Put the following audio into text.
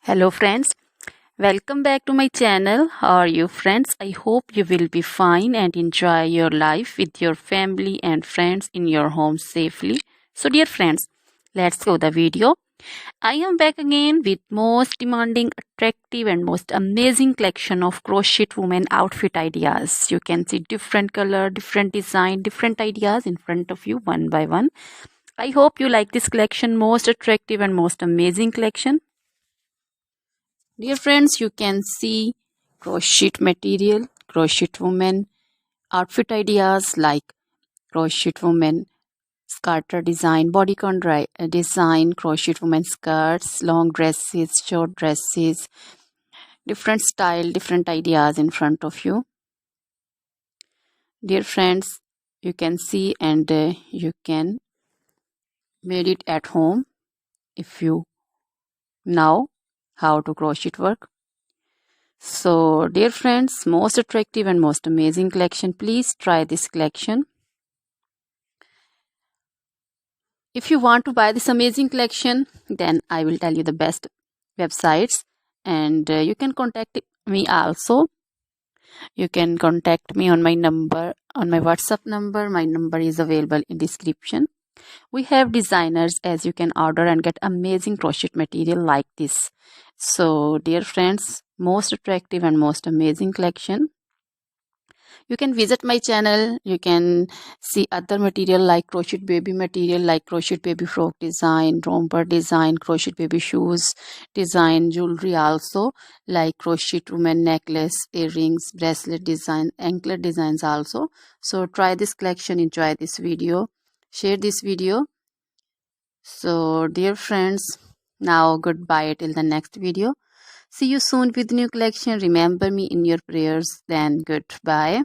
Hello friends, welcome back to my channel. How are you friends? I hope you will be fine and enjoy your life with your family and friends in your home safely. So dear friends, let's go the video. I am back again with most demanding, attractive and most amazing collection of crochet women outfit ideas. You can see different color, different design, different ideas in front of you one by one. I hope you like this collection, most attractive and most amazing collection. Dear friends, you can see crochet material, crochet woman, outfit ideas like crochet woman, scarter design, bodycon design, crochet woman skirts, long dresses, short dresses, different style, different ideas in front of you. Dear friends, you can see and you can made it at home if you know how to crochet work. So, dear friends, most attractive and most amazing collection. Please try this collection. If you want to buy this amazing collection, then I will tell you the best websites and you can contact me also. You can contact me on my number, on my WhatsApp number. My number is available in description. We have designers as you can order and get amazing crochet material like this. So, dear friends, most attractive and most amazing collection. You can visit my channel. You can see other material like crochet baby material, like crochet baby frock design, romper design, crochet baby shoes design, jewelry also like crochet woman necklace, earrings, bracelet design, anklet designs also. So try this collection, enjoy this video, share this video. So dear friends, now goodbye till the next video. See you soon with new collection. Remember me in your prayers. Then goodbye.